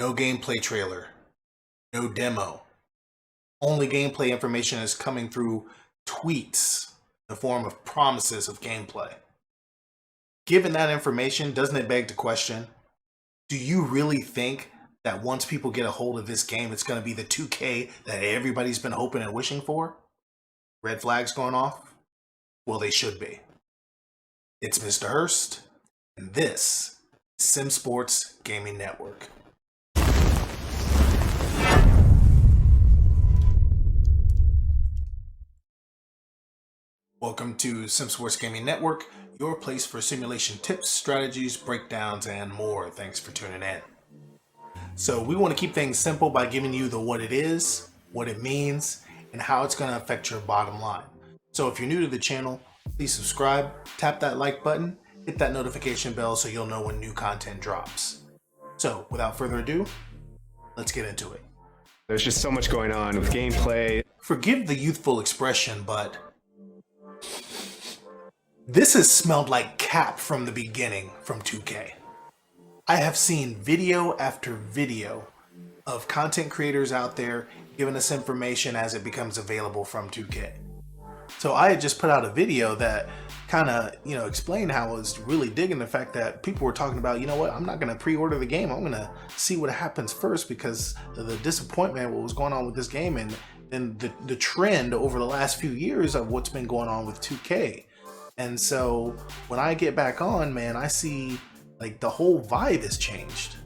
No gameplay trailer, no demo. Only gameplay information is coming through tweets in the form of promises of gameplay. Given that information, doesn't it beg the question, do you really think that once people get a hold of this game, it's going to be the 2K that everybody's been hoping and wishing for? Red flags going off? Well, they should be. It's Mr. Hurst, and this is Sim Sports Gaming Network. Welcome to Sim Sports Gaming Network, your place for simulation tips, strategies, breakdowns, and more. Thanks for tuning in. So we want to keep things simple by giving you the what it is, what it means, and how it's going to affect your bottom line. So if you're new to the channel, please subscribe, tap that like button, hit that notification bell so you'll know when new content drops. So without further ado, let's get into it. There's just so much going on with gameplay. Forgive the youthful expression, but this has smelled like cap from the beginning from 2K. I have seen video after video of content creators out there giving us information as it becomes available from 2K. So I had just put out a video that kind of, explained how I was really digging the fact that people were talking about, I'm not going to pre-order the game. I'm going to see what happens first because of the disappointment, what was going on with this game, and the trend over the last few years of what's been going on with 2K. And so when I get back on, man, I see like the whole vibe has changed.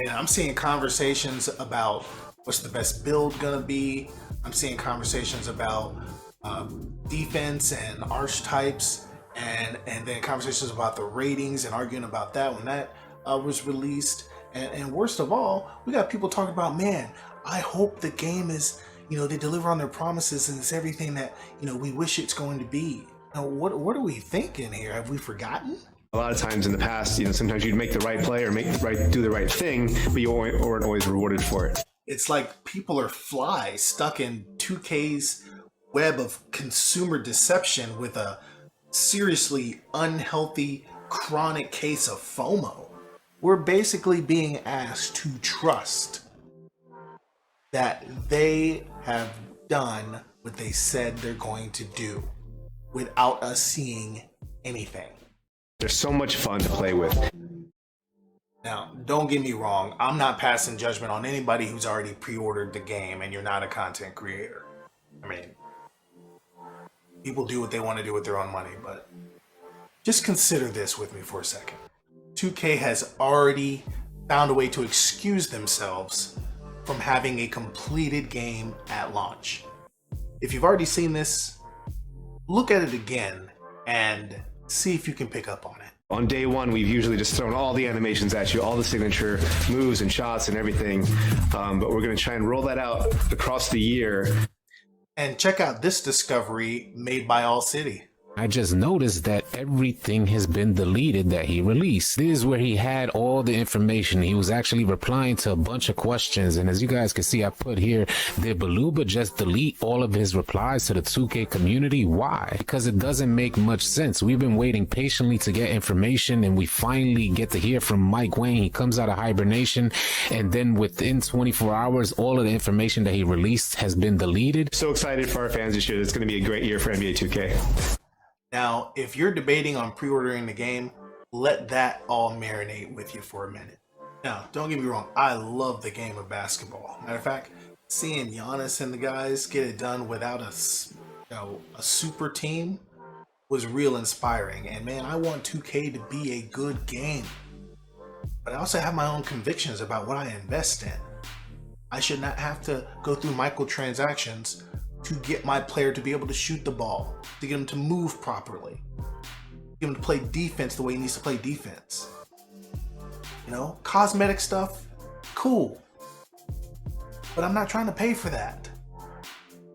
I'm seeing conversations about what's the best build gonna be. I'm seeing conversations about defense and archetypes, and then conversations about the ratings and arguing about that when that was released. And worst of all, we got people talking about, man, I hope the game is, they deliver on their promises and it's everything that, we wish it's going to be. Now, what are we thinking here? Have we forgotten? A lot of times in the past, sometimes you'd make the right play or do the right thing, but you weren't always rewarded for it. It's like people are flies stuck in 2K's web of consumer deception with a seriously unhealthy, chronic case of FOMO. We're basically being asked to trust that they have done what they said they're going to do without us seeing anything. They're so much fun to play with. Now, don't get me wrong. I'm not passing judgment on anybody who's already pre-ordered the game and you're not a content creator. People do what they want to do with their own money, but just consider this with me for a second. 2K has already found a way to excuse themselves from having a completed game at launch. If you've already seen this, look at it again and see if you can pick up on it. On day one, we've usually just thrown all the animations at you, all the signature moves and shots and everything. But we're going to try and roll that out across the year. And check out this discovery made by AllCity. I just noticed that everything has been deleted that he released. This is where he had all the information. He was actually replying to a bunch of questions. And as you guys can see, I put here, did Beluba just delete all of his replies to the 2K community? Why? Because it doesn't make much sense. We've been waiting patiently to get information, and we finally get to hear from Mike Wayne. He comes out of hibernation, and then within 24 hours, all of the information that he released has been deleted. So excited for our fans this year. It's going to be a great year for NBA 2K. Now, if you're debating on pre-ordering the game, let that all marinate with you for a minute. Now, don't get me wrong, I love the game of basketball. Matter of fact, seeing Giannis and the guys get it done without a super team was real inspiring. And man, I want 2K to be a good game. But I also have my own convictions about what I invest in. I should not have to go through microtransactions to get my player to be able to shoot the ball, to get him to move properly, get him to play defense the way he needs to play defense. Cosmetic stuff, cool. But I'm not trying to pay for that.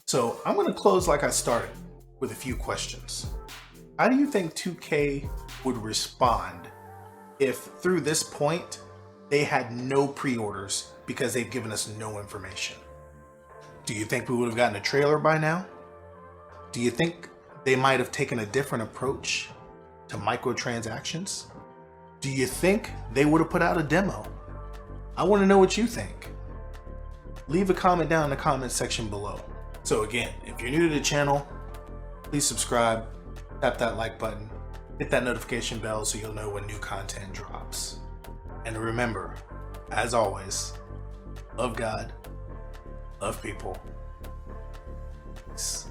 So I'm going to close like I started with a few questions. How do you think 2K would respond if through this point they had no pre-orders because they've given us no information? Do you think we would have gotten a trailer by now? Do you think they might have taken a different approach to microtransactions? Do you think they would have put out a demo? I want to know what you think. Leave a comment down in the comment section below. So again, if you're new to the channel, please subscribe, tap that like button, hit that notification bell so you'll know when new content drops. And remember, as always, love God, love people. Peace.